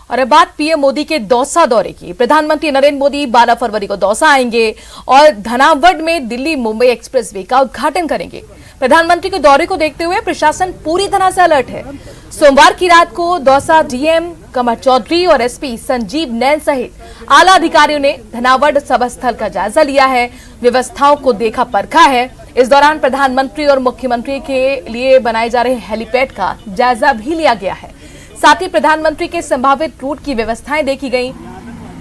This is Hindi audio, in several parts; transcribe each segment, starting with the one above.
और अब बात पीएम मोदी के दौसा दौरे की। प्रधानमंत्री नरेंद्र मोदी 12 फरवरी को दौसा आएंगे और धनावड में दिल्ली मुंबई एक्सप्रेसवे का उद्घाटन करेंगे। प्रधानमंत्री के दौरे को देखते हुए प्रशासन पूरी तरह से अलर्ट है। सोमवार की रात को दौसा डीएम कमर चौधरी और एसपी संजीव नैन सहित आला अधिकारियों ने धनावड सभा स्थल का जायजा लिया है, व्यवस्थाओं को देखा परखा है। इस दौरान प्रधानमंत्री और मुख्यमंत्री के लिए बनाए जा रहे हेलीपैड का जायजा भी लिया गया है। साथ ही प्रधानमंत्री के संभावित रूट की व्यवस्थाएं देखी गई।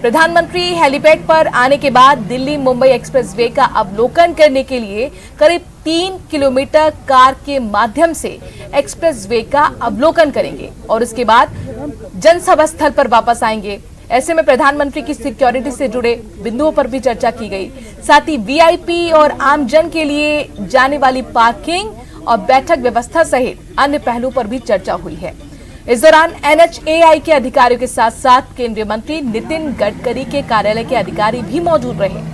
प्रधानमंत्री हेलीपैड पर आने के बाद दिल्ली मुंबई एक्सप्रेसवे का अवलोकन करने के लिए करीब 3 किलोमीटर कार के माध्यम से एक्सप्रेसवे का अवलोकन करेंगे और उसके बाद जनसभा स्थल पर वापस आएंगे। ऐसे में प्रधानमंत्री की सिक्योरिटी से जुड़े बिंदुओं पर भी चर्चा की गई। साथ ही वीआईपी और आमजन के लिए जाने वाली पार्किंग और बैठक व्यवस्था सहित अन्य पहलू पर भी चर्चा हुई है। इस दौरान एनएचएआई के अधिकारियों के साथ साथ केंद्रीय मंत्री नितिन गडकरी के कार्यालय के अधिकारी भी मौजूद रहे।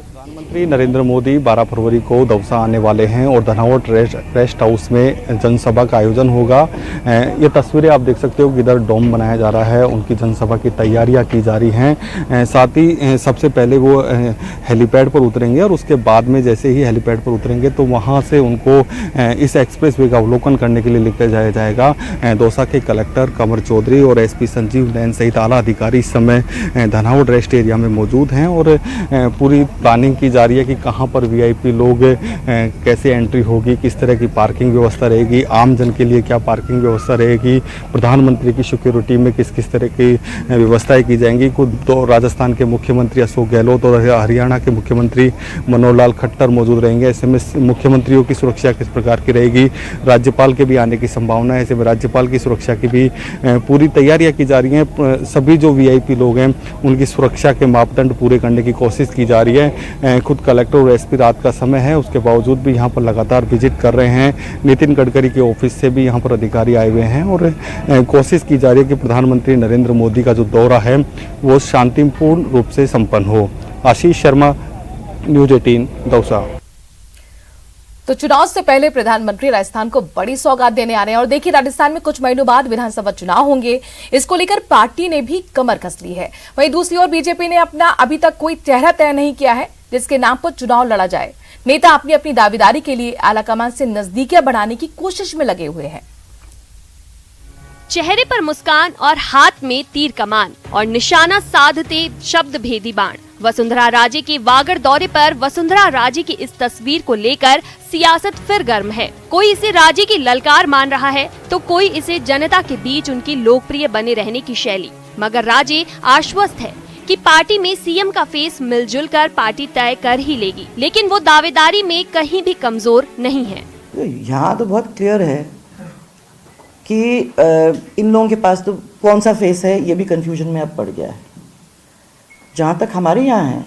प्रधानमंत्री नरेंद्र मोदी 12 फरवरी को दौसा आने वाले हैं और धनावड रेस्ट हाउस में जनसभा का आयोजन होगा। ये तस्वीरें आप देख सकते हो कि इधर डोम बनाया जा रहा है, उनकी जनसभा की तैयारियां की जा रही हैं। साथ ही सबसे पहले वो हेलीपैड पर उतरेंगे और उसके बाद में जैसे ही हेलीपैड पर उतरेंगे तो वहां से उनको इस एक्सप्रेसवे का अवलोकन करने के लिए लेकर जाया जाएगा। दौसा के कलेक्टर कमर चौधरी और एसपी संजीव नैन सहित आला अधिकारी इस समय धनावड रेस्ट एरिया में मौजूद हैं और पूरी प्लानिंग की जा रही है कि कहां पर वीआईपी लोग कैसे एंट्री होगी, किस तरह की पार्किंग व्यवस्था रहेगी, आम जन के लिए क्या पार्किंग व्यवस्था रहेगी, प्रधानमंत्री की सिक्योरिटी में किस किस तरह की व्यवस्थाएं की जाएंगी। खुद तो राजस्थान के मुख्यमंत्री अशोक गहलोत और हरियाणा के मुख्यमंत्री मनोहर लाल खट्टर मौजूद रहेंगे। ऐसे में मुख्यमंत्रियों की सुरक्षा किस प्रकार की रहेगी, राज्यपाल के भी आने की संभावना है। ऐसे में राज्यपाल की सुरक्षा की भी पूरी तैयारियां की जा रही हैं। सभी जो वीआईपी लोग हैं उनकी सुरक्षा के मापदंड पूरे करने की कोशिश की जा रही है। खुद कलेक्टर और एसपी रात का समय है, उसके बावजूद भी यहाँ पर लगातार विजिट कर रहे हैं। नितिन गडकरी के ऑफिस से भी यहाँ पर अधिकारी आए हुए हैं और कोशिश की जा रही है कि प्रधानमंत्री नरेंद्र मोदी का जो दौरा है वो शांतिपूर्ण रूप से संपन्न हो। आशीष शर्मा, न्यूज़ 18 दौसा। तो चुनाव से पहले प्रधानमंत्री राजस्थान को बड़ी सौगात देने आ रहे हैं और देखिए राजस्थान में कुछ महीनों बाद विधानसभा चुनाव होंगे। इसको लेकर पार्टी ने भी कमर कस ली है। वहीं दूसरी ओर बीजेपी ने अपना अभी तक कोई चेहरा तय नहीं किया है जिसके नाम पर चुनाव लड़ा जाए। नेता अपनी अपनी दावेदारी के लिए आलाकमान से नजदीकियां बढ़ाने की कोशिश में लगे हुए हैं। चेहरे पर मुस्कान और हाथ में तीर कमान और निशाना साधते शब्द भेदी बाण। वसुंधरा राजे के वागड़ दौरे पर वसुंधरा राजे की इस तस्वीर को लेकर सियासत फिर गर्म है। कोई इसे राजे की ललकार मान रहा है तो कोई इसे जनता के बीच उनकी लोकप्रिय बने रहने की शैली। मगर राजे आश्वस्त है कि पार्टी में सीएम का फेस मिलजुल कर पार्टी तय कर ही लेगी, लेकिन वो दावेदारी में कहीं भी कमजोर नहीं है। यहाँ तो बहुत क्लियर है कि इन लोगों के पास तो कौन सा फेस है ये भी कंफ्यूजन में अब पड़ गया है। जहाँ तक हमारे यहाँ है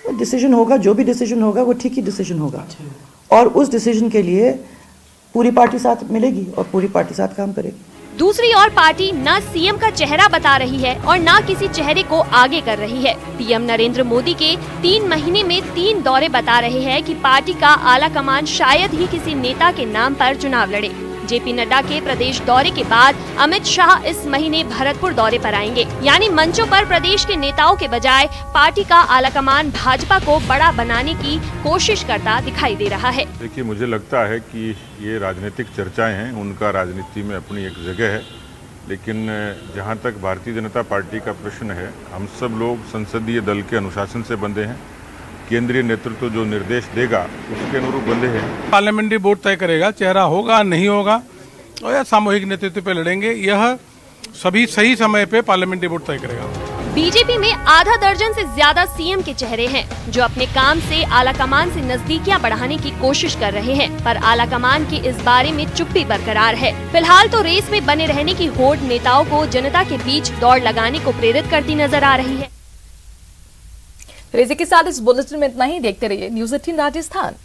वो डिसीजन होगा, जो भी डिसीजन होगा वो ठीक ही डिसीजन होगा और उस डिसीजन के लिए पूरी पार्टी साथ मिलेगी और पूरी पार्टी साथ काम करेगी। दूसरी ओर पार्टी न सीएम का चेहरा बता रही है और न किसी चेहरे को आगे कर रही है। पीएम नरेंद्र मोदी के 3 महीने में 3 दौरे बता रहे हैं कि पार्टी का आला कमान शायद ही किसी नेता के नाम पर चुनाव लड़े। जेपी नड्डा के प्रदेश दौरे के बाद अमित शाह इस महीने भरतपुर दौरे पर आएंगे। यानी मंचों पर प्रदेश के नेताओं के बजाय पार्टी का आलाकमान भाजपा को बड़ा बनाने की कोशिश करता दिखाई दे रहा है। देखिए, मुझे लगता है कि ये राजनीतिक चर्चाएं हैं, उनका राजनीति में अपनी एक जगह है, लेकिन जहां तक भारतीय जनता पार्टी का प्रश्न है, हम सब लोग संसदीय दल के अनुशासन से बंधे हैं। केंद्रीय नेतृत्व जो निर्देश देगा उसके अनुरूप बंधे हैं। पार्लियामेंट्री बोर्ड तय करेगा, चेहरा होगा नहीं होगा और या सामूहिक नेतृत्व पे लड़ेंगे, यह सभी सही समय पे पार्लियामेंट्री बोर्ड तय करेगा। बीजेपी में आधा दर्जन से ज्यादा सीएम के चेहरे हैं जो अपने काम से आलाकमान से नजदीकियां बढ़ाने की कोशिश कर रहे हैं, पर आलाकमान की इस बारे में चुप्पी बरकरार है। फिलहाल तो रेस में बने रहने की होड़ नेताओं को जनता के बीच दौड़ लगाने को प्रेरित करती नजर आ रही है। इसी के साथ इस बुलेटिन में इतना ही। देखते रहिए न्यूज़ 18 राजस्थान।